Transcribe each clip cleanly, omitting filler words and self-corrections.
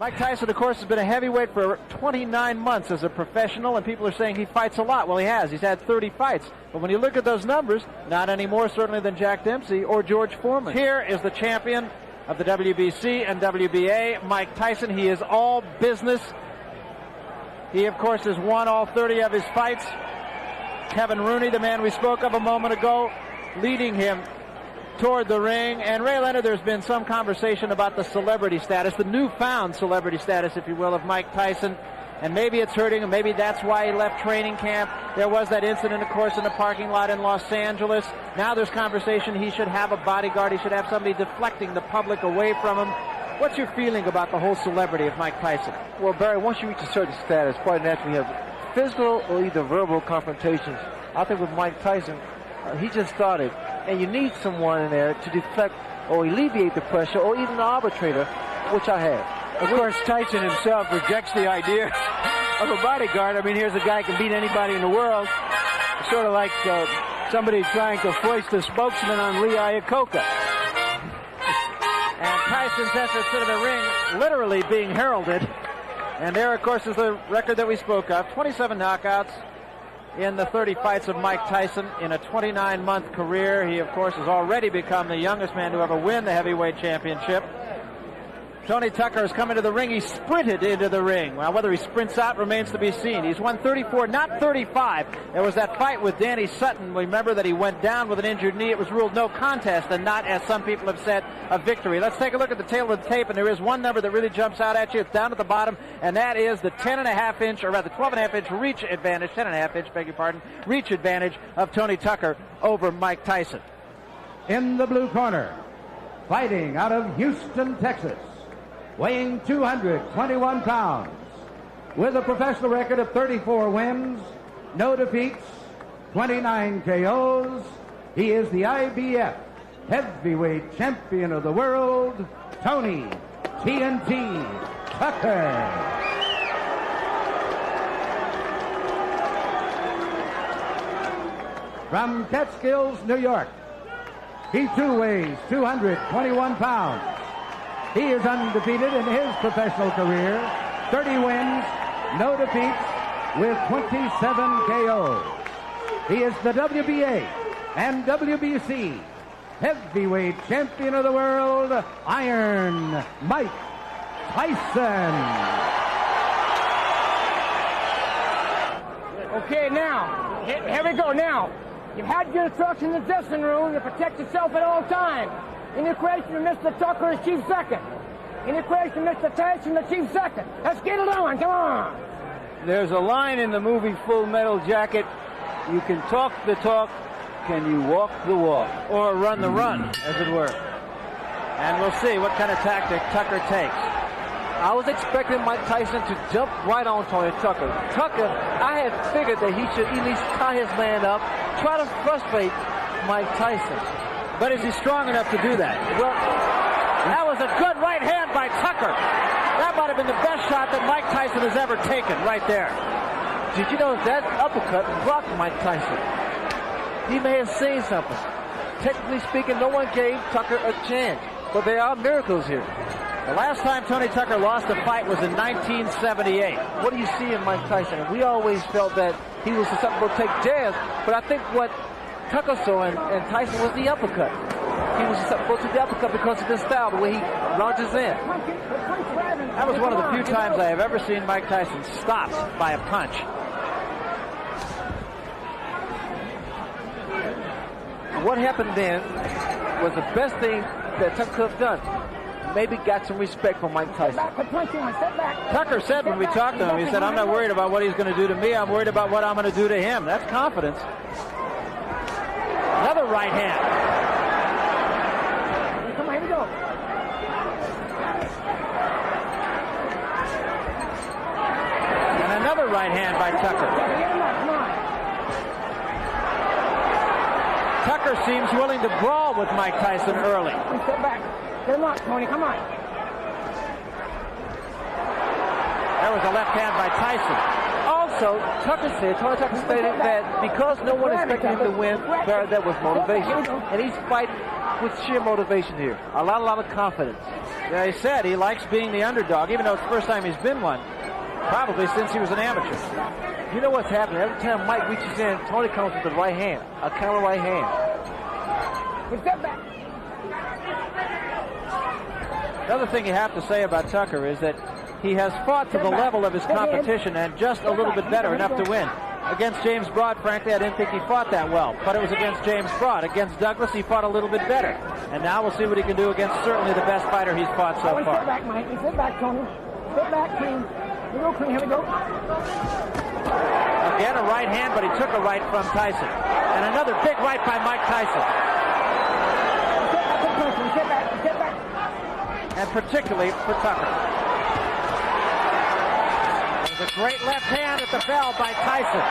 Mike Tyson, of course, has been a heavyweight for 29 months as a professional, and people are saying he fights a lot. Well, he has. He's had 30 fights. But when you look at those numbers, not any more certainly than Jack Dempsey or George Foreman. Here is the champion of the WBC and WBA, Mike Tyson. He is all business. He, of course, has won all 30 of his fights. Kevin Rooney, the man we spoke of a moment ago, leading him toward the ring. And Ray Leonard, there's been some conversation about the celebrity status, the newfound celebrity status, if you will, of Mike Tyson. And maybe it's hurting him. Maybe that's why he left training camp. There was that incident, of course, in the parking lot in Los Angeles. Now there's conversation he should have a bodyguard. He should have somebody deflecting the public away from him. What's your feeling about the whole celebrity of Mike Tyson? Well, Barry, once you reach a certain status, quite naturally you have physical or either verbal confrontations. I think with Mike Tyson, he just started. And you need someone in there to deflect or alleviate the pressure, or even an arbitrator, which I have. Of course, Tyson himself rejects the idea of a bodyguard. I mean, here's a guy who can beat anybody in the world. Sort of like somebody trying to foist a spokesman on Lee Iacocca. And Tyson's entrance into the ring literally being heralded. And there, of course, is the record that we spoke of. 27 knockouts in the 30 fights of Mike Tyson in a 29-month career. He, of course, has already become the youngest man to ever win the heavyweight championship. Tony Tucker has come into the ring. He sprinted into the ring. Well, whether he sprints out remains to be seen. He's won 34, not 35. There was that fight with Danny Sutton. Remember that he went down with an injured knee. It was ruled no contest and not, as some people have said, a victory. Let's take a look at the tail of the tape, and there is one number that really jumps out at you. It's down at the bottom, and that is the 10.5-inch, or rather 12.5-inch reach advantage, 10.5-inch, beg your pardon, reach advantage of Tony Tucker over Mike Tyson. In the blue corner, fighting out of Houston, Texas, weighing 221 pounds, with a professional record of 34 wins, no defeats, 29 KOs, he is the IBF heavyweight champion of the world, Tony TNT Tucker. From Catskills, New York, he too weighs 221 pounds. He is undefeated in his professional career, 30 wins, no defeats, with 27 KOs. He is the WBA and WBC heavyweight champion of the world, Iron Mike Tyson. Okay, now, here we go now. You've had your instructions in the dressing room to protect yourself at all times. In the equation of Mr. Tucker is chief second. In the equation of Mr. Tyson, the chief second. Let's get it on, come on. There's a line in the movie Full Metal Jacket. You can talk the talk, can you walk the walk? Or run the run, as it were. And we'll see what kind of tactic Tucker takes. I was expecting Mike Tyson to jump right on Tony Tucker. Tucker, I had figured that he should at least tie his man up, try to frustrate Mike Tyson. But is he strong enough to do that? Well, that was a good right hand by Tucker. That might have been the best shot that Mike Tyson has ever taken right there. did you know that uppercut blocked Mike Tyson? He may have seen something. Technically speaking, no one gave Tucker a chance. But there are miracles here. The last time Tony Tucker lost a fight was in 1978. What do you see in Mike Tyson? And we always felt that he was susceptible to take jabs, but I think what Tucker saw in Tyson was the uppercut. He was susceptible to the uppercut because of his style, the way he launches in. That was one of the few times I have ever seen Mike Tyson stopped by a punch. What happened then was the best thing that Tucker could have done. Maybe got some respect from Mike Tyson. Tucker said when we talked to him, he said, I'm not worried about what he's going to do to me. I'm worried about what I'm going to do to him. That's confidence. Another right hand. Come on, here we go. And another right hand by Tucker. Tucker seems willing to brawl with Mike Tyson early. Step back. Get him up, Tony. Come on. There was a left hand by Tyson. Also, Tony Tucker stated that because no one expected him to win, that was motivation. And he's fighting with sheer motivation here. A lot of confidence. Yeah, he said he likes being the underdog, even though it's the first time he's been one. Probably since he was an amateur. You know what's happening? Every time Myke reaches in, Tony comes with the right hand, a counter right hand. Step back. Another thing you have to say about Tucker is that he has fought to the level of his competition and just a little bit better, enough to win. Against James Broad, frankly, I didn't think he fought that well, but it was against James Broad. Against Douglas, he fought a little bit better. And now we'll see what he can do against certainly the best fighter he's fought so far. Step back, Myke. Step back, Tony. Step back, clean. Here we go, clean. Here we go. Again, a right hand, but he took a right from Tyson. And another big right by Myke Tyson. Step back. Step back. And particularly for Tucker. There's a great left hand at the bell by Tyson.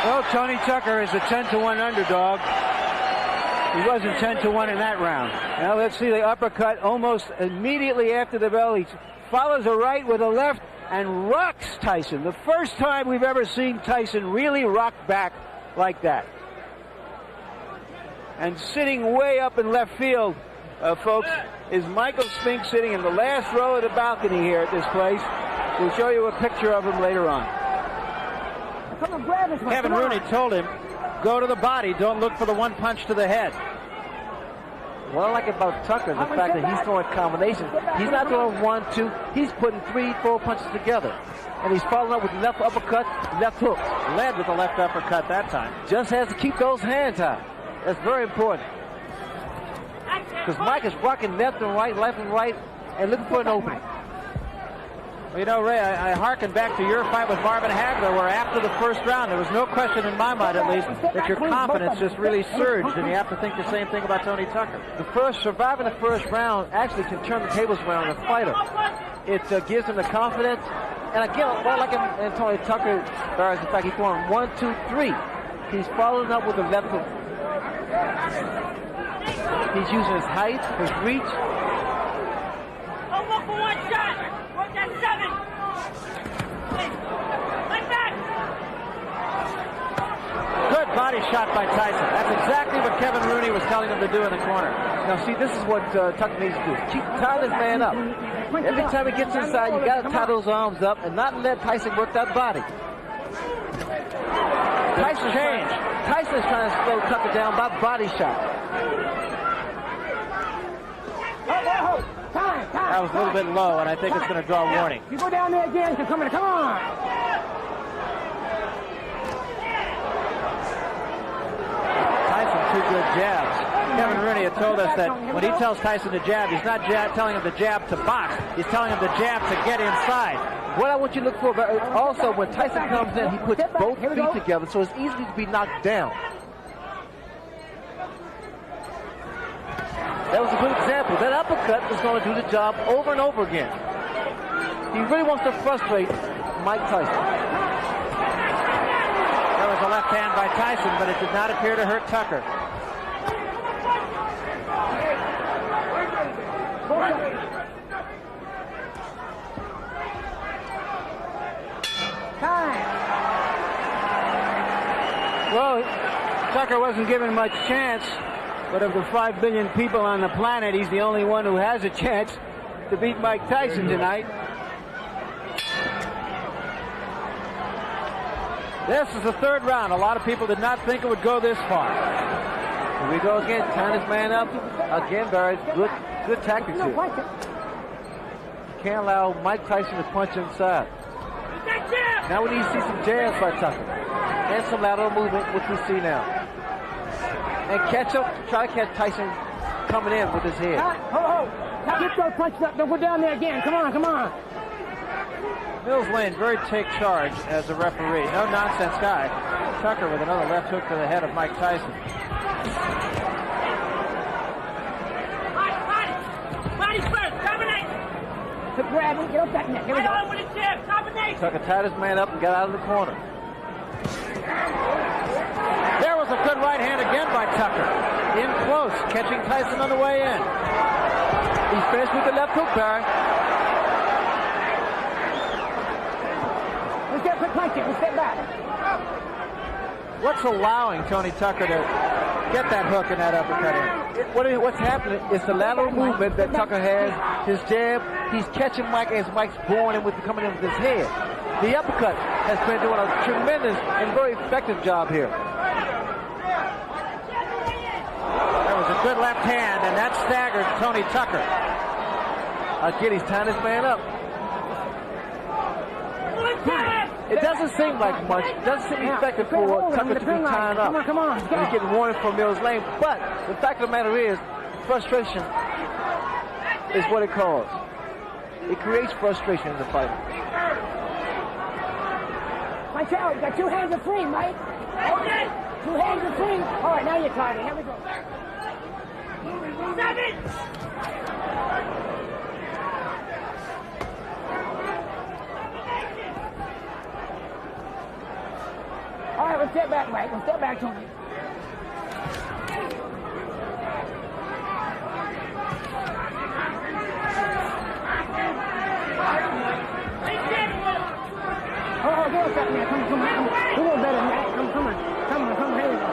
Well, Tony Tucker is a 10-1 underdog. He wasn't 10-1 in that round. Now let's see the uppercut almost immediately after the bell. He follows a right with a left and rocks Tyson. The first time we've ever seen Tyson really rock back like that. And sitting way up in left field, folks, is Michael Spink, sitting in the last row of the balcony here at this place. We'll show you a picture of him later on. Come on, grab this one. Kevin Rooney told him, go to the body, don't look for the one punch to the head. What I like about Tucker is the fact that he's throwing combinations. He's not throwing 1, 2. He's putting 3, 4 punches together. And he's following up with left uppercut, left hook. Led with the left uppercut that time. Just has to keep those hands high. That's very important. Because Myke is rocking left and right, and looking for an opening. Well, you know, Ray, I hearken back to your fight with Marvin Hagler, where after the first round, there was no question in my mind, at least, that your confidence just really surged, and you have to think the same thing about Tony Tucker. Surviving the first round actually can turn the tables around on a fighter. It gives him the confidence. And again, what I like in Tony Tucker, is the fact he's throwing 1, 2, 3. He's following up with the left hook. He's using his height, his reach. Don't look for one shot. Work that 7. Like that. Good body shot by Tyson. That's exactly what Kevin Rooney was telling him to do in the corner. Now, see, this is what Tucker needs to do. Keep tying this man up. Every time he gets inside, you got to tie those arms up and not let Tyson work that body. Tyson's trying to slow Tucker down by body shot. That was a little bit low, and I think it's going to draw a warning. You go down there again, come on. Tyson, 2 good jabs. Kevin Rooney had told us that when he tells Tyson to jab, he's not telling him to jab to box. He's telling him to jab to get inside. What I want you to look for, also when Tyson comes in, he puts both feet together, so it's easy to be knocked down. That was a good example. That uppercut is going to do the job over and over again. He really wants to frustrate Myke Tyson. There was a left hand by Tyson, but it did not appear to hurt Tucker. Well, Tucker wasn't given much chance, but of the 5 billion people on the planet, he's the only one who has a chance to beat Myke Tyson tonight. This is the 3rd round. A lot of people did not think it would go this far. Here we go again, tying this man up. Again, Barry, good tactics here. Can't allow Myke Tyson to punch inside. Now we need to see some jabs by Tucker. And some lateral movement, which we see now. And try to catch Tyson coming in with his head. Get those punches up. Don't go down there again. Come on. Mills Lane, very take charge as a referee. No nonsense guy. Tucker with another left hook to the head of Myke Tyson. Body first. Combination. Grab him. Get up that neck. Here we go. With a jab. Combination. Tucker tied his man up and got out of the corner. There was a good right hand again by Tucker. In close, catching Tyson on the way in. He's finished with the left hook, Barry. Let's get quick punch it. Let's get back. What's allowing Tony Tucker to get that hook and that uppercut in. What's happening is the lateral movement that Tucker has, his jab, he's catching Myke as Myke's going in coming in with his head. The uppercut has been doing a tremendous and very effective job here. That was a good left hand, and that staggered Tony Tucker. Again, he's tying his man up. It doesn't seem like much. It doesn't seem effective for Tucker to be tying up. Come on. And he's getting warning from Mills Lane. But the fact of the matter is, frustration is what it caused. It creates frustration in the fight. Watch out. You got 2 hands are free, Mike. Okay. 2 hands are free. All right, now you're tied. Here we go. 7. All right, let's step back, Mike. Let's step back, Tony. Oh, go up, man. Come on. A little better, man. Come on. Here we go.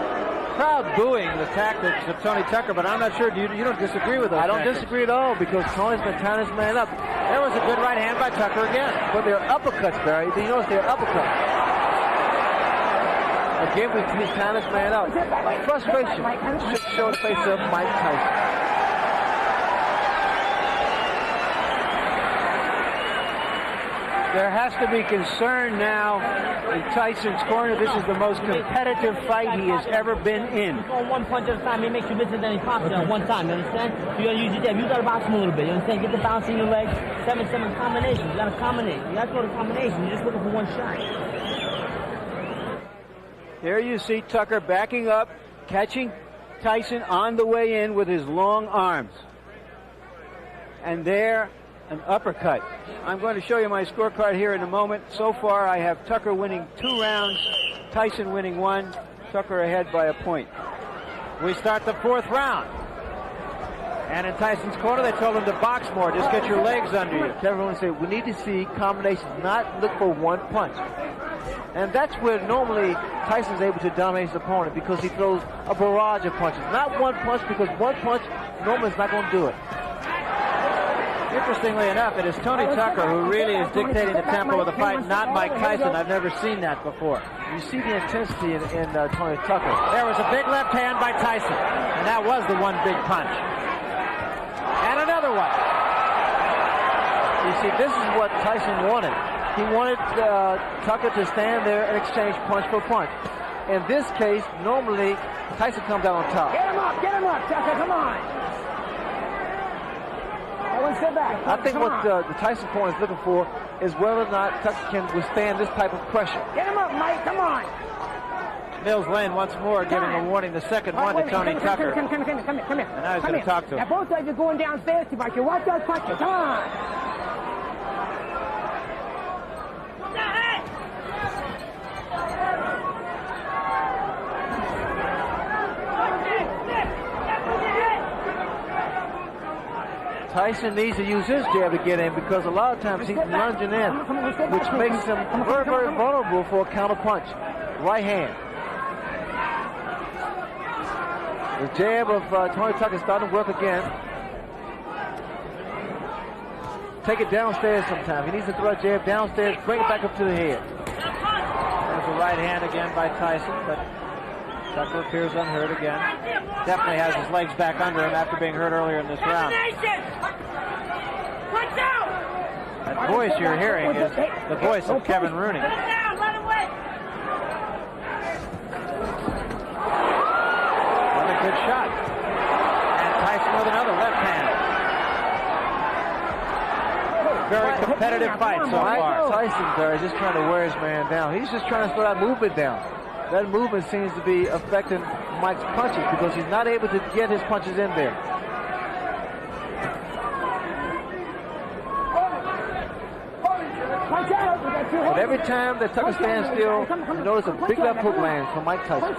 Crowd booing the tactics of Tony Tucker, but I'm not sure. You don't disagree with those I don't tactics. disagree at all because Tony's been tying his man up. There was a good right hand by Tucker again. But they're uppercuts, Barry. Do you notice they're uppercuts? Again, he's tying his man up. Frustration should show the face of Myke Tyson. There has to be concern now in Tyson's corner. This is the most competitive fight he has ever been in. You go one punch at a time, it makes you miss it, then he pops it at one time, you understand? So you gotta use your jab. You gotta box him a little bit, you understand? Get the bounce in your legs. 7-7 combinations. You gotta combinate. You gotta go to combination. You're just looking for one shot. There you see Tucker backing up, catching Tyson on the way in with his long arms. And there, an uppercut. I'm going to show you my scorecard here in a moment. So far, I have Tucker winning 2 rounds, Tyson winning 1, Tucker ahead by a point. We start the 4th round. And in Tyson's corner, they told him to box more. Just get your legs under you. Everyone said we need to see combinations, not look for one punch. And that's where normally Tyson's able to dominate his opponent because he throws a barrage of punches. Not one punch, because one punch normally is not going to do it. Interestingly enough, it is Tony Tucker who really is dictating the tempo of the fight, not Myke Tyson. I've never seen that before. You see the intensity in Tony Tucker. There was a big left hand by Tyson, and that was the one big punch. And another one. You see, this is what Tyson wanted. He wanted Tucker to stand there and exchange punch for punch. In this case, normally, Tyson comes out on top. Get him up, Tucker, come on. Everyone sit back. I think what the Tyson corner is looking for is whether or not Tucker can withstand this type of pressure. Get him up, Mike, come on. Mills Lane once more giving a warning, the second one to Tony Tucker. Come here. And now he's going to talk to him. Now both sides are going downstairs too much. You watch those punches, come on. Tyson needs to use his jab to get in because a lot of times he's lunging in, which makes him very, very vulnerable for a counter punch. Right hand. The jab of Tony Tucker is starting to work again. Take it downstairs sometimes. He needs to throw a jab downstairs, bring it back up to the head. There's a right hand again by Tyson, but Tucker appears unhurt again. Definitely has his legs back under him after being hurt earlier in this round. Watch out! That voice you're hearing is the voice of Kevin Rooney. Let him win. Another good shot. And Tyson with another left hand. Very competitive fight so far. Tyson there is just trying to wear his man down. He's just trying to slow that movement down. That movement seems to be affecting Myke's punches because he's not able to get his punches in there. But every time that Tucker stands still, you notice a big left hook lands from Myke Tyson.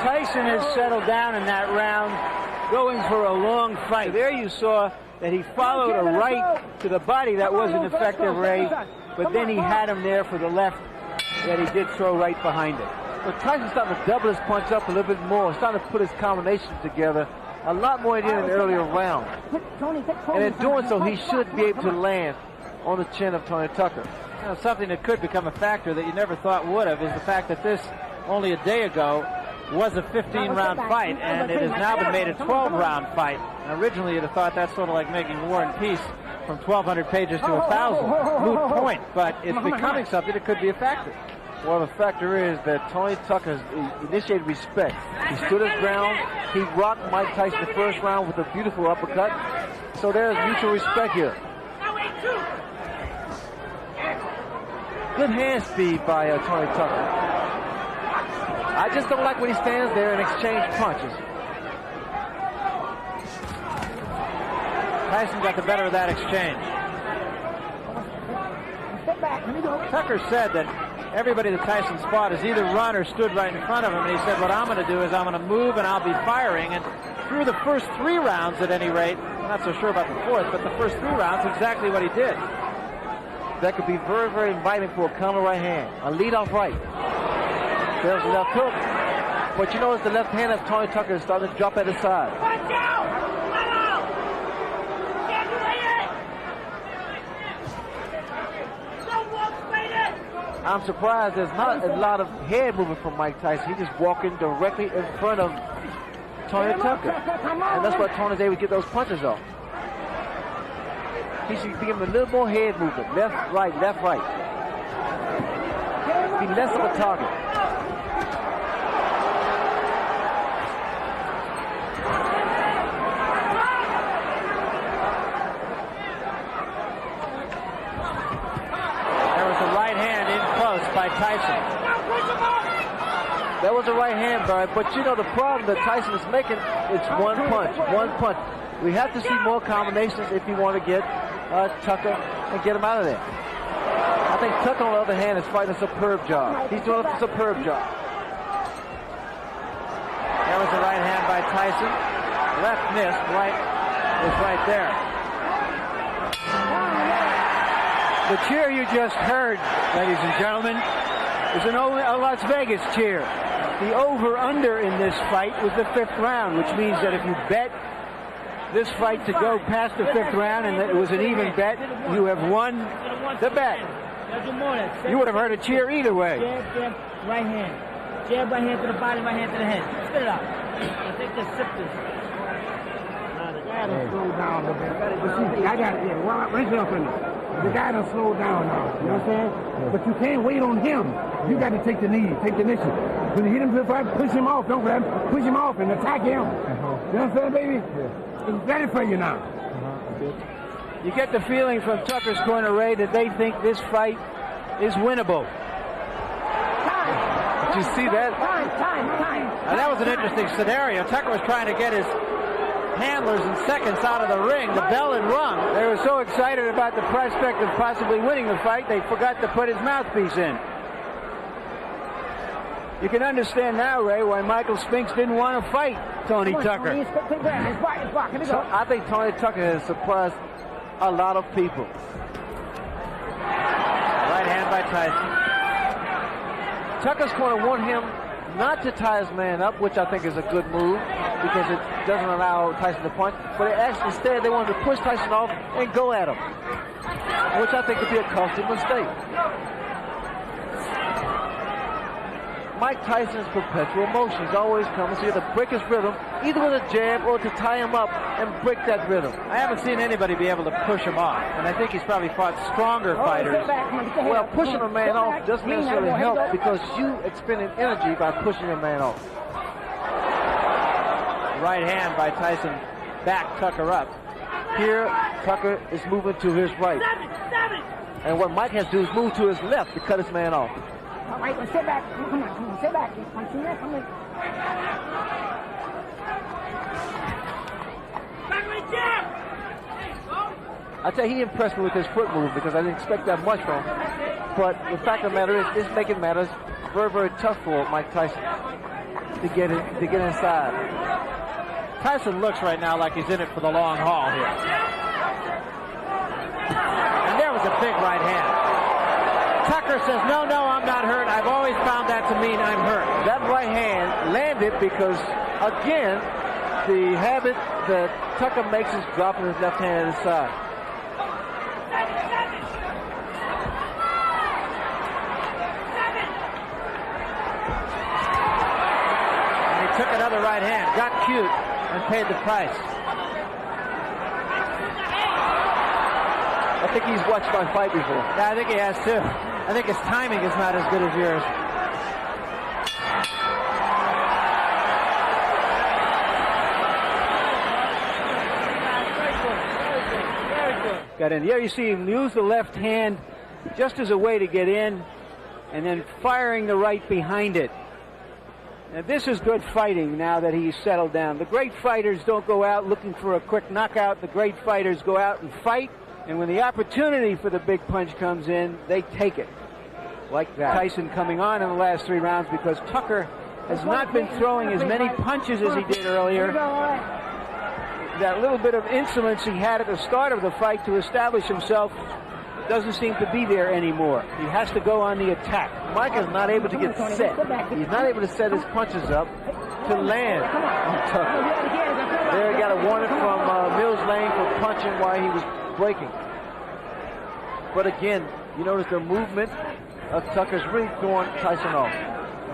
Tyson has settled down in that round, going for a long fight. There you saw that he followed a right to the body that wasn't effective, Ray, but then he had him there for the left that he did throw right behind it. But Tyson's starting to double his punch up a little bit more. He's starting to put his combinations together a lot more than in the earlier round. And in doing so, he should be able to land on the chin of Tony Tucker. You know, something that could become a factor that you never thought would have is the fact that this, only a day ago, was a 15-round fight, and it has now been made a 12-round fight. And originally, you'd have thought that's sort of like making War and Peace from 1,200 pages to 1,000. Moot point, but it's becoming something that could be a factor. Well, the factor is that Tony Tucker initiated respect. He stood his ground. He rocked Myke Tyson the first round with a beautiful uppercut. So there's mutual respect here. Good hand speed by Tony Tucker. I just don't like when he stands there and exchange punches. Tyson got the better of that exchange. Tucker said that everybody that Tyson fought has either run or stood right in front of him, and he said, what I'm going to do is I'm going to move and I'll be firing. And through the first 3 rounds, at any rate, I'm not so sure about the fourth, but the first 3 rounds, exactly what he did. That could be very, very inviting for a counter right hand. A lead-off right. There's the left hook. But you notice the left hand of Tony Tucker is starting to drop at his side. Watch out! I'm surprised there's not a lot of head movement from Myke Tyson. He's just walking directly in front of Tony Tucker. And that's why Tony's able to get those punches off. He should be giving a little more head movement. Left, right, left, right. Be less of a target. By Tyson. That was a right hand, Barry, but you know the problem that Tyson is making, it's one punch. We have to see more combinations if you want to get Tucker and get him out of there. I think Tucker, on the other hand, is fighting a superb job. He's doing a superb job. There was a right hand by Tyson. Left missed, right was right there. The cheer you just heard, ladies and gentlemen, is a Las Vegas cheer. The over-under in this fight was the 5th round, which means that if you bet this fight to go past the 5th round and that it was an even bet, you have won the bet. You would have heard a cheer either way. Jab, jab, right hand. Jab, right hand to the body, right hand to the head. Spit it out. I think this, sip this. The guy done slowed down a little bit. But see, I got it here. Well, raise it up in there. The guy done slowed down now. You know what I'm saying? Yeah. But you can't wait on him. You got to take the knee, take the initiative. When you hit him to the fight, push him off. Don't grab him. Push him off and attack him. You know what I'm saying, baby? Yeah. It's ready for you now. You get the feeling from Tucker's corner, Ray, that they think this fight is winnable. Time. Did you see that? Time. Now, that was an interesting scenario. Tucker was trying to get his handlers in seconds out of the ring. The bell had rung. They were so excited about the prospect of possibly winning the fight, they forgot to put his mouthpiece in. You can understand now, Ray, why Michael Spinks didn't want to fight Tony Tucker. So I think Tony Tucker has surprised a lot of people. Right hand by Tyson. Tucker's corner want him not to tie his man up, which I think is a good move because it doesn't allow Tyson to punch. But instead, they wanted to push Tyson off and go at him, which I think would be a costly mistake. Myke Tyson's perpetual motion. He's always coming, so you have to break his rhythm, either with a jab or to tie him up and break that rhythm. I haven't seen anybody be able to push him off, and I think he's probably fought stronger fighters. Well, pushing a man off doesn't necessarily help because you expending energy by pushing a man off. Right hand by Tyson, back Tucker up. Here, Tucker is moving to his right. And what Myke has to do is move to his left to cut his man off. All right, well, sit back. Come on, sit back. Come on. I tell you, he impressed me with his foot move because I didn't expect that much from him. But the fact of the matter is, it's making matters very, very tough for Myke Tyson to get inside. Tyson looks right now like he's in it for the long haul here. And there was a big right hand. Tucker Tucker says, no, I'm not hurt. I've always found that to mean I'm hurt. That right hand landed because, again, the habit that Tucker makes is dropping his left hand to the side. And he took another right hand, got cute, and paid the price. I think he's watched my fight before. Yeah, I think he has too. I think his timing is not as good as yours. Got in. There you see him use the left hand just as a way to get in, and then firing the right behind it. Now this is good fighting now that he's settled down. The great fighters don't go out looking for a quick knockout. The great fighters go out and fight, and when the opportunity for the big punch comes in, they take it. Like that. Tyson coming on in the last 3 rounds because Tucker has not been throwing as many punches as he did earlier. That little bit of insolence he had at the start of the fight to establish himself doesn't seem to be there anymore. He has to go on the attack. Myke is not able to get set. He's not able to set his punches up to land on Tucker. There he got a warning from Mills Lane for punching while he was breaking. But again, you notice the movement of Tucker's really throwing Tyson off,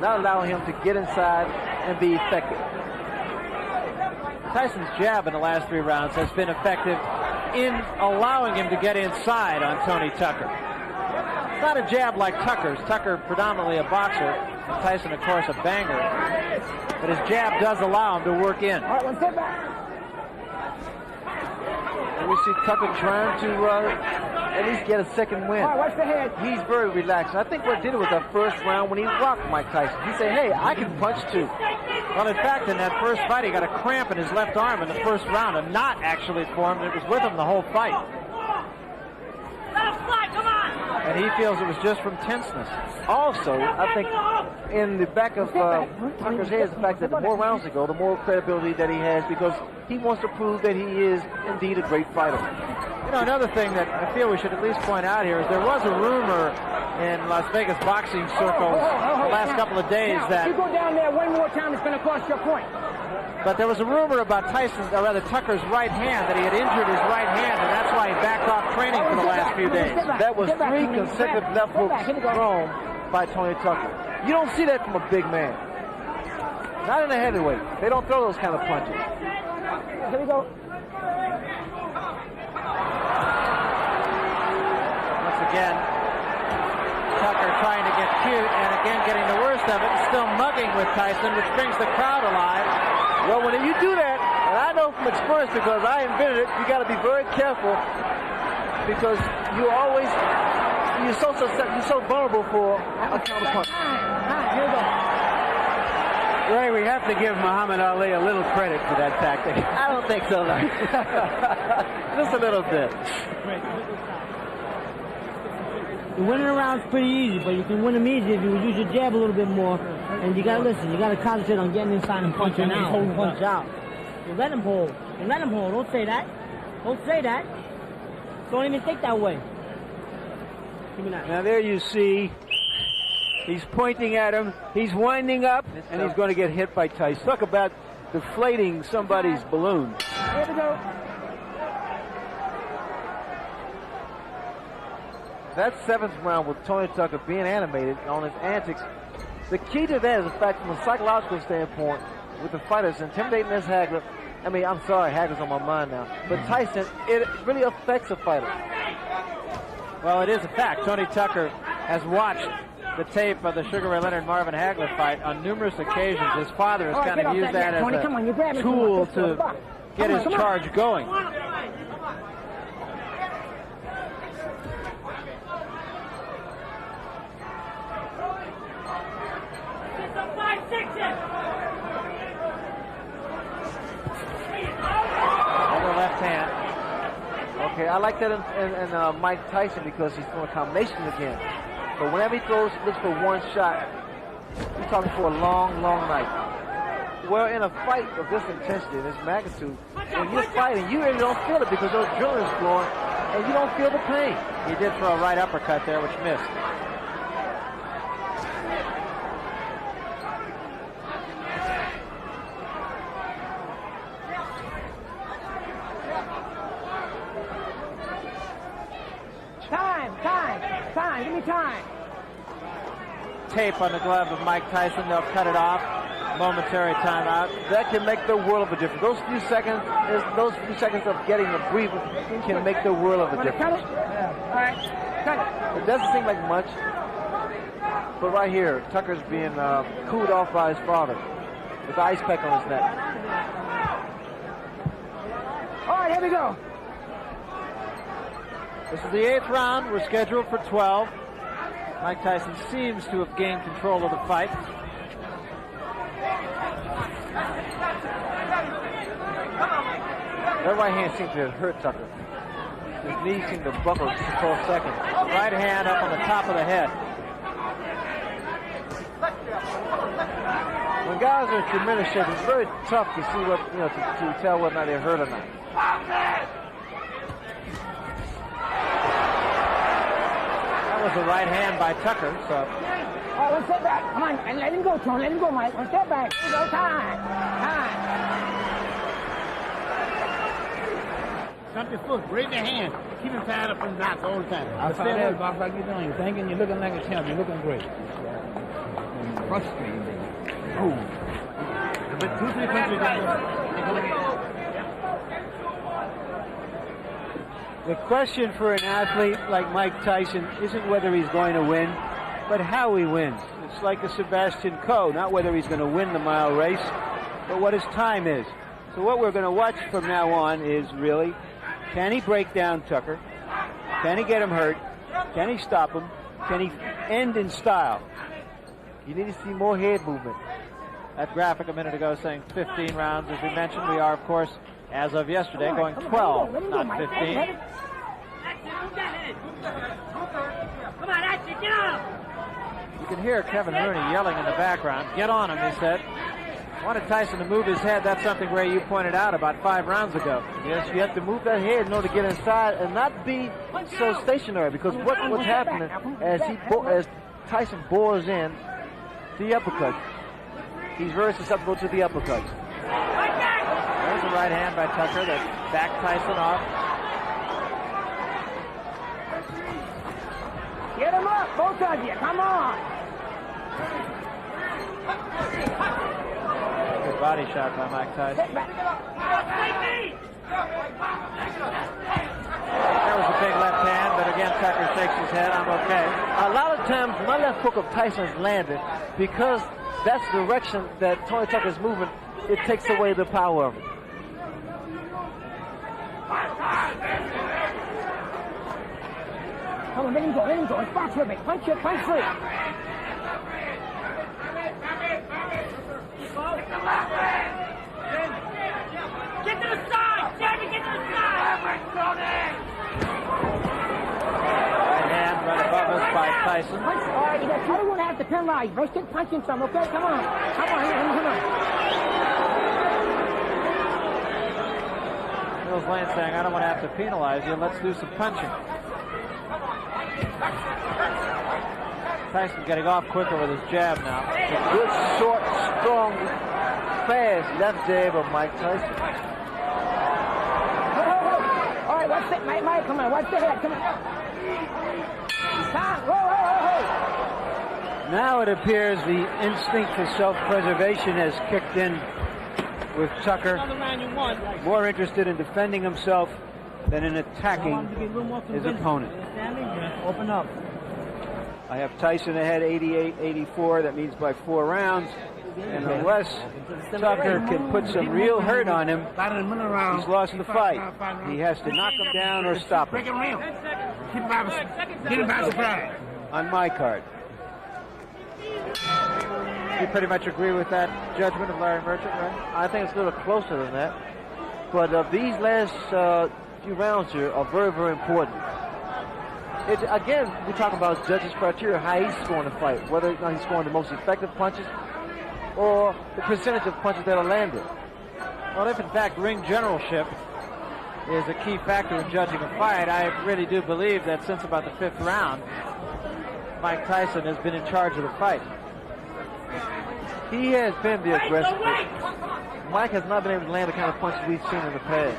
not allowing him to get inside and be effective. Tyson's jab in the last 3 rounds has been effective in allowing him to get inside on Tony Tucker. It's not a jab like Tucker's. Tucker predominantly a boxer, and Tyson, of course, a banger. But his jab does allow him to work in. All right, one step back. And we see Tucker trying to at least get a second win. All right, watch the head. He's very relaxed. I think what did it was that first round when he rocked Myke Tyson. He said, hey, I can punch too. Well, in fact, in that first fight, he got a cramp in his left arm in the first round. A knot actually formed. It was with him the whole fight. And he feels it was just from tenseness. Also, I think in the back of Tucker's head is the fact that the more rounds they go, the more credibility that he has because he wants to prove that he is indeed a great fighter. You know, another thing that I feel we should at least point out here is there was a rumor in Las Vegas boxing circles the last couple of days that... If you go down there one more time, it's going to cost you a point. But there was a rumor about Tyson's, or rather Tucker's right hand, that he had injured his right hand, and that's why he backed off training for the last few days. That was 3 consecutive left hooks thrown by Tony Tucker. You don't see that from a big man. Not in a heavyweight. They don't throw those kind of punches. Here we go. Once again, Tucker trying to get cute, and again getting the worst of it, and still mugging with Tyson, which brings the crowd alive. Well, when you do that, and I know from experience because I invented it, you got to be very careful because you're so vulnerable for a counter punch. Here we go. Ray, we have to give Muhammad Ali a little credit for that tactic. I don't think so, though. Just a little bit. Winning a round's pretty easy, but you can win them easy if you use your jab a little bit more. And you gotta listen. You gotta concentrate on getting inside and punching out. Punch out. You let him hold. You let him hold. Don't say that. Don't say that. Don't even think that way. Give me that. Now there you see, he's pointing at him. He's winding up, and he's going to get hit by Tyson. Talk about deflating somebody's balloon. Here we go. That 7th round with Tony Tucker being animated on his antics, the key to that is the fact from a psychological standpoint with the fighters intimidating this Hagler. I mean, I'm sorry, Hagler's on my mind now. But Tyson, it really affects a fighter. Well, it is a fact. Tony Tucker has watched the tape of the Sugar Ray Leonard Marvin Hagler fight on numerous occasions. His father has kind of used that as a tool to get his charge going. Okay, I like that in Myke Tyson because he's throwing combinations again. But whenever he looks for one shot, he's talking for a long, long night. Well, in a fight of this intensity, this magnitude, when you're fighting, you really don't feel it because your adrenaline's flowing, and you don't feel the pain. He did throw a right uppercut there, which missed. time. Give me time. Tape on the glove of Mike Tyson. They'll cut it off. Momentary timeout. That can make the world of a difference. Those few seconds of getting a breather can make the world of a Want to cut difference. it? Yeah. All right. Cut it. It doesn't seem like much, but right here, Tucker's being cooled off by his father with the ice pack on his neck. All right, here we go. This is the 8th round. We're scheduled for 12. Mike Tyson seems to have gained control of the fight. That right hand seems to have hurt Tucker. His knees seem to buckle just for a second. Right hand up on the top of the head. When guys are in tremendous shape, it's very tough to see what, to tell whether or not they're hurt or not. That was a right hand by Tucker, so. All right, one step back. Come on, and let him go, Tony. Let him go, Mike. One step back. Here we go. Time. Stop your foot. Raise your hand. Keep him tied up in knots all the time. I saw that, boss, like you're doing. You're thinking you're looking like a champ. You're looking great. Frustrating, baby. Oh. But 2-3 punches The question for an athlete like Mike Tyson isn't whether he's going to win, but how he wins. It's like a Sebastian Coe, not whether he's going to win the mile race, but what his time is. So what we're going to watch from now on is really, can he break down Tucker? Can he get him hurt? Can he stop him? Can he end in style? You need to see more head movement. That graphic a minute ago saying 15 rounds. As we mentioned, we are, of course, as of yesterday, going 12, not 15. Come on, that's it, get on! You can hear Kevin Rooney yelling in the background. Get on him, he said. Wanted Tyson to move his head. That's something, Ray, you pointed out about 5 rounds ago. Yes, you have to move that head in order to get inside and not be so stationary, because what's happening as Tyson bores in the uppercut, he's very susceptible to the uppercuts. There's a right hand by Tucker that backed Tyson off. Get him up, both of you. Come on. Good body shot by Mike Tyson. Sit back. There was a big left hand, but again, Tucker shakes his head. I'm okay. A lot of times, my left hook of Tyson's landed because that's the direction that Tony Tucker's moving. It takes away the power of it. Come on, let him go. Let him go. It's box with me. Punch it. Punch free. Get to the side! Jamie, get to the side! Right hand right above us by Tyson. Punch. All right, you got 21 half to 10 lives. Let's get punching some, okay? Come on. Come on, here. Come on. Mills Lane saying, I don't want to have to penalize you. Let's do some punching. Tyson getting off quicker with his jab now. A good, short, strong, fast left jab of Mike Tyson. All right, watch it, Mike. Come on, watch the head. Come on. Time. Whoa. Now it appears the instinct for self-preservation has kicked in with Tucker, more interested in defending himself than in attacking his opponent. Open up. I have Tyson ahead 88-84. That means by 4 rounds. And unless Tucker can put some real hurt on him, he's lost the fight. He has to knock him down or stop him. Get him by surprise. On my card. You pretty much agree with that judgment of Larry Merchant, right? I think it's a little closer than that. But these last few rounds here are very, very important. Again, we're talking about judges' criteria, how he's scoring the fight, whether or not he's scoring the most effective punches or the percentage of punches that are landed. Well, if in fact ring generalship is a key factor in judging a fight, I really do believe that since about the 5th round, Mike Tyson has been in charge of the fight. He has been the aggressor. Mike has not been able to land the kind of punches we've seen in the past.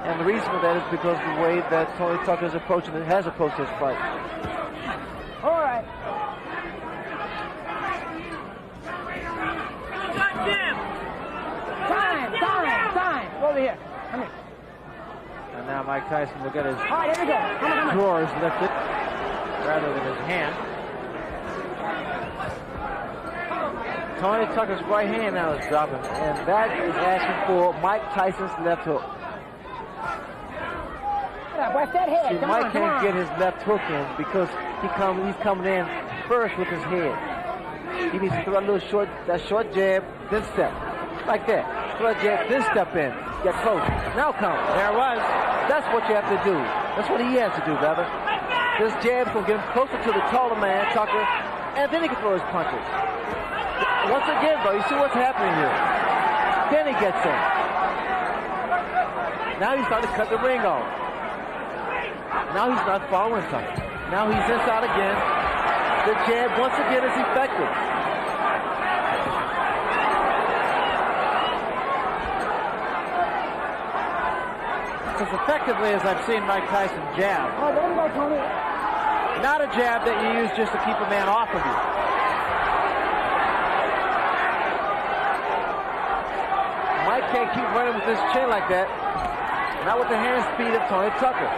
And the reason for that is because of the way that Tony Tucker is approaching it, has approached this fight. over here. Come here. And now Mike Tyson will get his All right, here we go. Come on. drawers lifted rather than his hand. Tony Tucker's right hand now is dropping, and that is asking for Mike Tyson's left hook. Watch that head. See, Mike can't get his left hook in because he's coming in first with his head. He needs to throw that short jab, then step. Like that. Throw a jab, then step in. Get close. Now come. There it was. That's what you have to do. That's what he has to do, brother. This jab's going to get him closer to the taller man, Tucker, and then he can throw his punches. Once again, though, you see what's happening here. Then he gets in. Now he's starting to cut the ring off. Now he's not following something. Now he's inside again. The jab, once again, is effective. As effectively as I've seen Mike Tyson jab. Oh, there we go, Tony. Not a jab that you use just to keep a man off of you. Mike can't keep running with his chin like that. Not with the hand speed of Tony Tucker.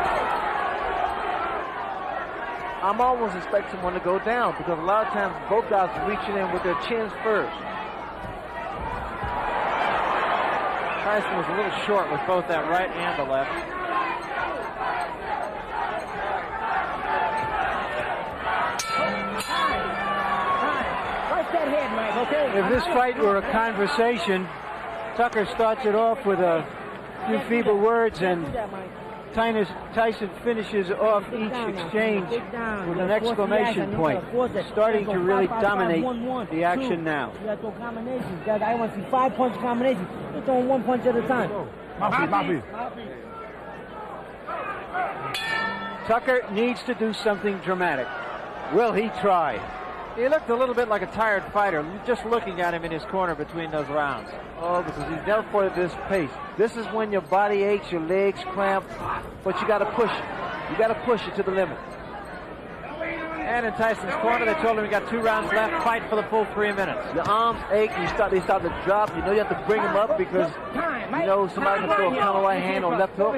I'm almost expecting someone to go down because a lot of times both guys are reaching in with their chins first. Tyson was a little short with both that right and the left. Watch that head, Mike, okay? If this fight were a conversation, Tucker starts it off with a few feeble words, and Tyson finishes off each exchange with an exclamation point, starting to really dominate the action now. You got to throw combinations. I want to see 5-punch combinations. You're throwing 1 punch at a time. Tucker needs to do something dramatic. Will he try? He looked a little bit like a tired fighter, just looking at him in his corner between those rounds. Oh, because he's never fought at this pace. This is when your body aches, your legs cramp, but you got to push it. You got to push it to the limit. And in Tyson's corner, they told him he got 2 rounds left, fight for the full 3 minutes. Your arms ache, they start to drop. You know you have to bring them up because you know somebody can throw a counter right hand or left hook.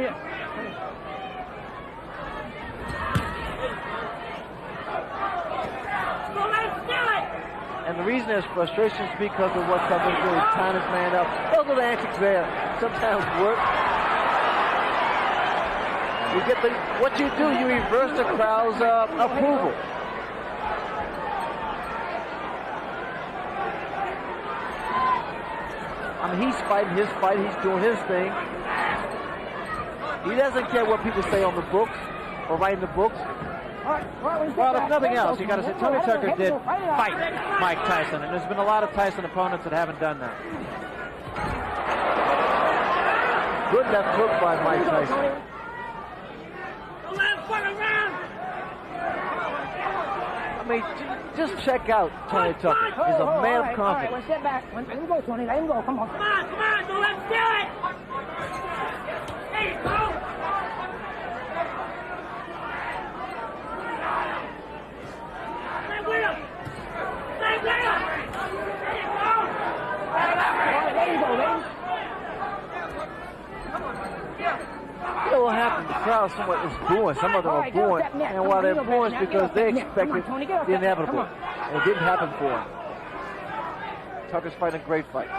And the reason there's frustration is because of what Tucker's doing. He's tying his man up. Those little antics there sometimes work. You get what you do, you reverse the crowd's approval. I mean, he's fighting his fight. He's doing his thing. He doesn't care what people say on the books or write in the books. Well, if nothing else, you got to say Tony Tucker did fight Mike Tyson, and there's been a lot of Tyson opponents that haven't done that. Good left hook by Mike Tyson. I mean, just check out Tony Tucker. He's a man of confidence. All right, one step back. Let him go, Tony. Let him go. Come on. Come on, don't let him do it. Hey, go. You know what happened? The crowd somewhat is booing. Some of them are booing. And while they're booing, it's because they expected the inevitable. And it didn't happen for him. Tucker's fighting a great fight.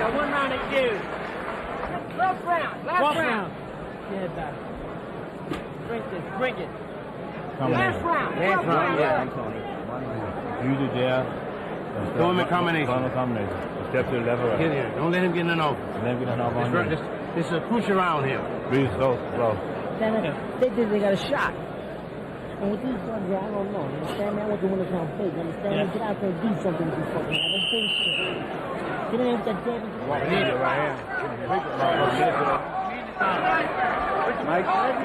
One round at you. Last round. Last round. Yeah, back. Drink this. Drink it. Last round. Last round, yeah. Use it there. Throw him a combination. Step to the left or right. Get here. Don't let him get in off. Let him get in off on you. This is a crucial round here. Breathe slow. They think they got a shot. And with these guns, I don't know. You understand, man? I want to win this round fake. You understand? Yeah. Get out there and do something with this fucking man. Don't think shit. Get in with that damn.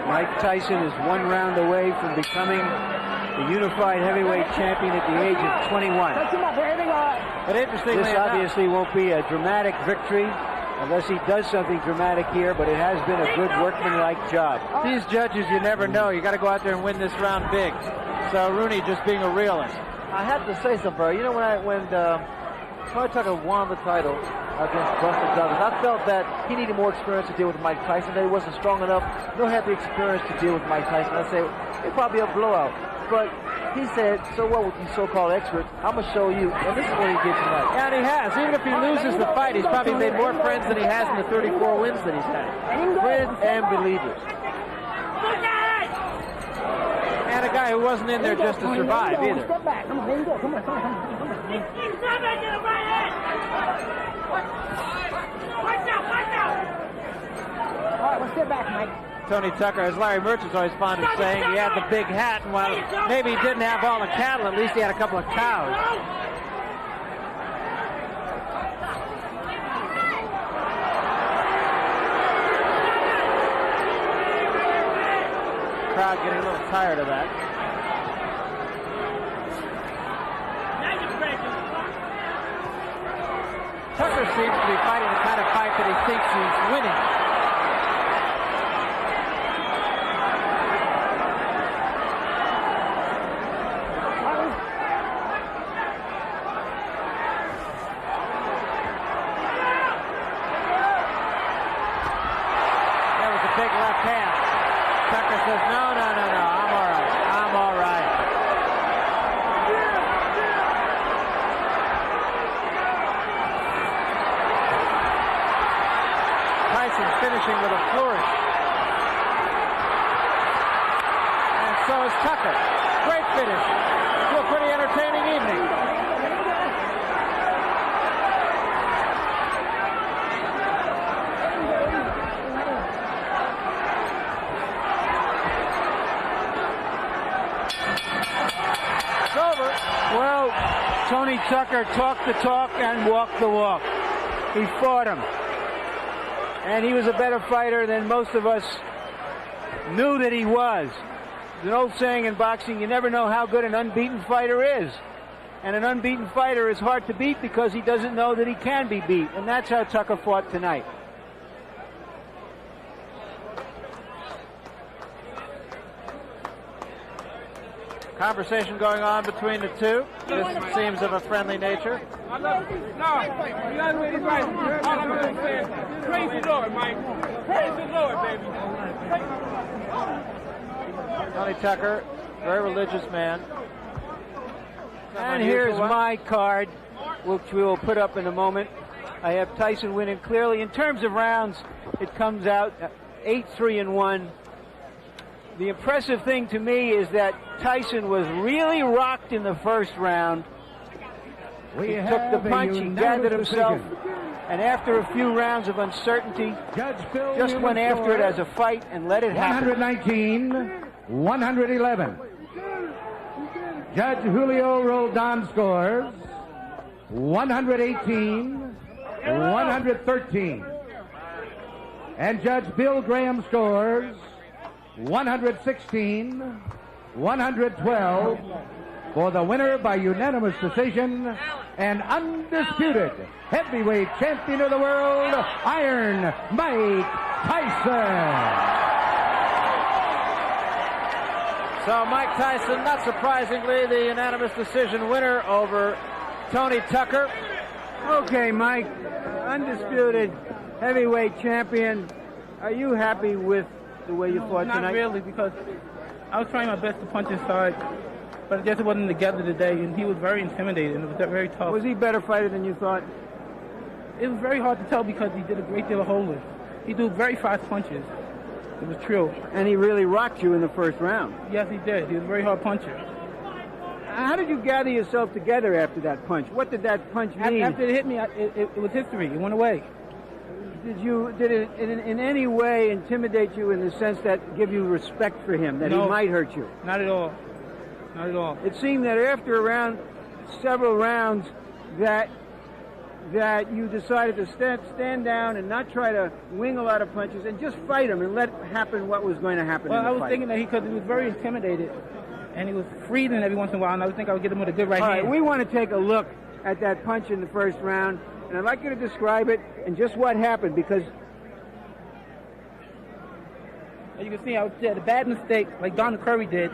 Mike Tyson is 1 round away from becoming the unified heavyweight champion at the age of 21. Touch him up. Here we go. But interestingly This obviously won't be a dramatic victory unless he does something dramatic here, but it has been a good workmanlike job. These judges, you never know. You got to go out there and win this round big. So Rooney just being a realist. I have to say something, bro. You know, when Tony Tucker won the title against Buster Douglas, I felt that he needed more experience to deal with Mike Tyson, that he wasn't strong enough, nor had the experience to deal with Mike Tyson. I say it'd probably be a blowout. But he said, so what with these so-called experts? I'm going to show you. And this is what he did tonight. Yeah, and he has. Even if he loses the fight, he's probably made more friends than he has in the 34 wins that he's had. Friends and believers. And a guy who wasn't in there just to survive either. Step back. Come on, there you go. Come on. Step back to the right hand. Watch out. All right, well, step back, Mike. Tony Tucker, as Larry Merchant's always fond of saying, he had the big hat, and while maybe he didn't have all the cattle, at least he had a couple of cows. Crowd getting a little tired of that. Tucker seems to be fighting the kind of fight that he thinks he's winning. Finishing with a flourish. And so is Tucker. Great finish to a pretty entertaining evening. It's over. Well, Tony Tucker talked the talk and walked the walk. He fought him. And he was a better fighter than most of us knew that he was. There's an old saying in boxing, you never know how good an unbeaten fighter is. And an unbeaten fighter is hard to beat because he doesn't know that he can be beat. And that's how Tucker fought tonight. Conversation going on between the two. This seems of a friendly nature. Praise the Lord, Mike. Praise the Lord, baby. Tony Tucker, very religious man. And here's my card, which we will put up in a moment. I have Tyson winning clearly. In terms of rounds, it comes out 8-3-1. The impressive thing to me is that Tyson was really rocked in the first round. He took the punch, he gathered himself, and after a few rounds of uncertainty, just went after it as a fight and let it happen. 119-111. Judge Julio Roldan scores 118-113. And Judge Bill Graham scores 116-112 for the winner by unanimous decision and undisputed heavyweight champion of the world, Iron Mike Tyson. So Mike Tyson, not surprisingly, the unanimous decision winner over Tony Tucker. Okay, Mike, undisputed heavyweight champion. Are you happy with the way you fought tonight? Not really, because I was trying my best to punch inside, but I guess it wasn't together today, and he was very intimidating. It was very tough. Was he a better fighter than you thought? It was very hard to tell because he did a great deal of holding. He threw very fast punches. It was true. And he really rocked you in the first round. Yes, he did. He was a very hard puncher. How did you gather yourself together after that punch? What did that punch mean? After it hit me, it was history. It went away. Did it in any way intimidate you in the sense that give you respect for him, that he might hurt you? Not at all. Not at all. It seemed that after several rounds, that you decided to stand down and not try to wing a lot of punches and just fight him and let happen what was going to happen. Well, in the I was fight. thinking that he was very intimidated, and he was freezing every once in a while, and I would think I would get him with a good right hand. All right, we want to take a look at that punch in the first round, and I'd like you to describe it and just what happened, because as you can see, I did a bad mistake, like Don Curry did.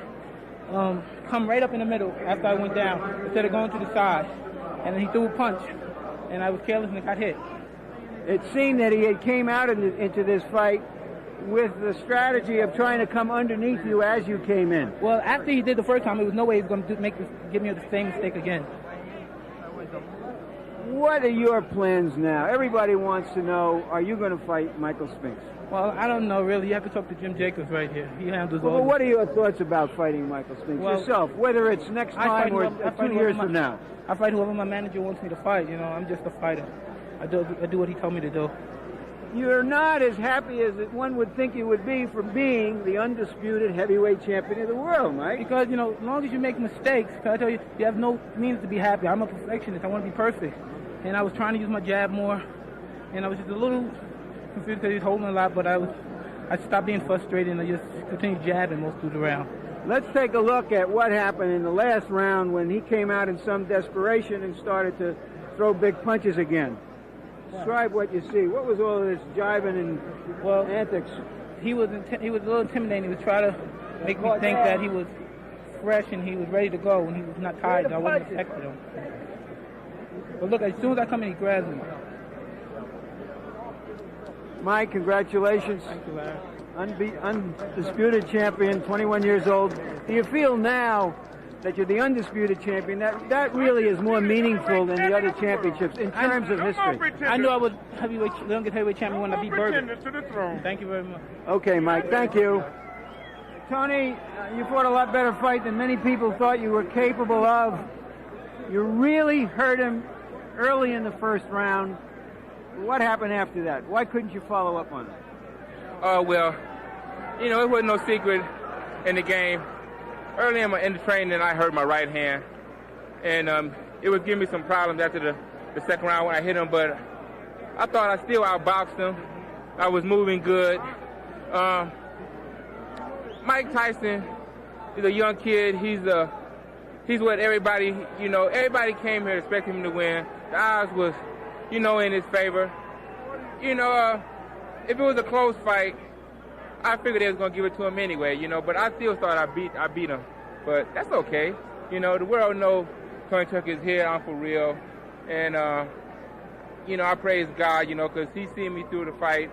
Come right up in the middle after I went down, instead of going to the side. And then he threw a punch, and I was careless and I got hit. it seemed that he had came out into this fight with the strategy of trying to come underneath you as you came in. Well, after he did the first time, there was no way he was going to give me the same mistake again. What are your plans now? Everybody wants to know, are you going to fight Michael Spinks? Well, I don't know, really. You have to talk to Jim Jacobs right here. He handles all Well, this. what are your thoughts about fighting Michael Spinks yourself, whether it's next time or 2 years from now? I fight whoever my manager wants me to fight. You know, I'm just a fighter. I do what he told me to do. You're not as happy as one would think you would be for being the undisputed heavyweight champion of the world, Mike. Because, you know, as long as you make mistakes, I tell you, you have no means to be happy. I'm a perfectionist. I want to be perfect. And I was trying to use my jab more, and I was just a little confused because he was holding a lot, but I stopped being frustrated and I just continued jabbing most through the round. Let's take a look at what happened in the last round when he came out in some desperation and started to throw big punches again. Describe what you see. What was all this jiving and antics? He was a little intimidating. He was trying to make me think that he was fresh and he was ready to go when he was not tired. I wasn't expecting him. But look, as soon as I come in, he grabs me. Mike, congratulations. Thank you, Larry. Undisputed champion, 21 years old. Do you feel now that you're the undisputed champion, that really is more meaningful than the other championships in terms of history? I knew I was the youngest heavyweight champion when I beat Berger. Thank you very much. Okay, Mike, thank you. Tony, you fought a lot better fight than many people thought you were capable of. You really hurt him early in the first round. What happened after that? Why couldn't you follow up on it? Well, you know, it wasn't no secret in the game. Early in the training, I hurt my right hand, and it was giving me some problems after the second round when I hit him, but I thought I still outboxed him. I was moving good. Mike Tyson is a young kid. He's what everybody, you know, everybody came here expecting him to win. The odds was, you know, in his favor. You know, if it was a close fight, I figured they was gonna give it to him anyway, you know. But I still thought I beat him. But that's okay. You know, the world knows Tony Tucker is here. I'm for real, and you know, I praise God, you know, because he seen me through the fight,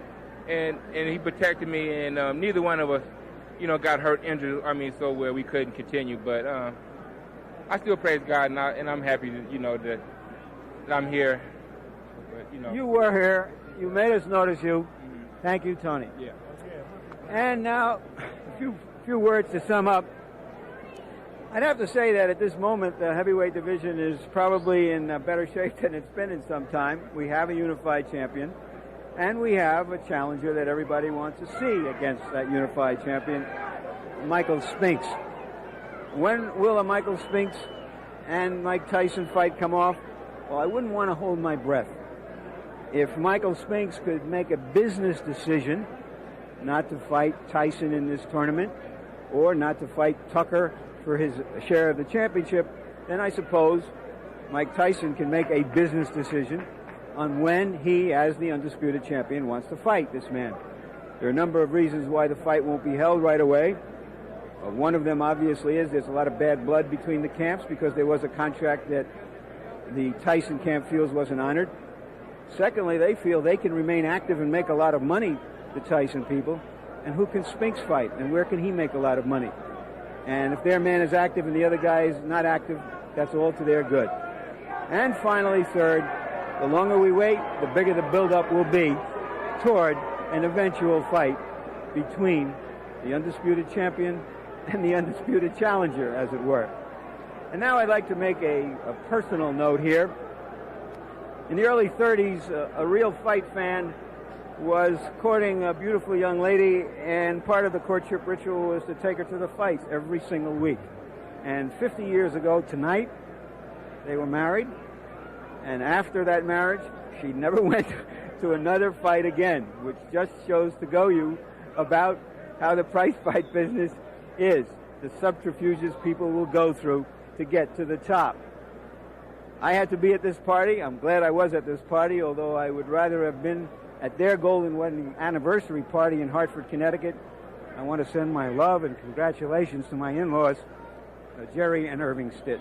and he protected me, and neither one of us, you know, got hurt, injured. I mean, so where we couldn't continue. But I still praise God, and I'm happy, you know, that I'm here. But, you know, you were here. You made us notice you. Mm-hmm. Thank you, Tony. Yeah. And now, a few words to sum up. I'd have to say that at this moment, the heavyweight division is probably in better shape than it's been in some time. We have a unified champion, and we have a challenger that everybody wants to see against that unified champion, Michael Spinks. When will a Michael Spinks and Mike Tyson fight come off? Well, I wouldn't want to hold my breath. If Michael Spinks could make a business decision not to fight Tyson in this tournament, or not to fight Tucker for his share of the championship, then I suppose Mike Tyson can make a business decision on when he, as the undisputed champion, wants to fight this man. There are a number of reasons why the fight won't be held right away. One of them, obviously, is there's a lot of bad blood between the camps because there was a contract that the Tyson camp feels wasn't honored. Secondly, they feel they can remain active and make a lot of money, the Tyson people. And who can Spinks fight? And where can he make a lot of money? And if their man is active and the other guy is not active, that's all to their good. And finally, third, the longer we wait, the bigger the buildup will be toward an eventual fight between the undisputed champion and the undisputed challenger, as it were. And now I'd like to make a personal note here. In the early 30s, a real fight fan was courting a beautiful young lady, and part of the courtship ritual was to take her to the fights every single week. And 50 years ago tonight, they were married, and after that marriage, she never went to another fight again, which just shows to go you about how the prize fight business is, the subterfuges people will go through to get to the top. I had to be at this party. I'm glad I was at this party, although I would rather have been at their golden wedding anniversary party in Hartford, Connecticut. I want to send my love and congratulations to my in-laws, Jerry and Irving Stitt.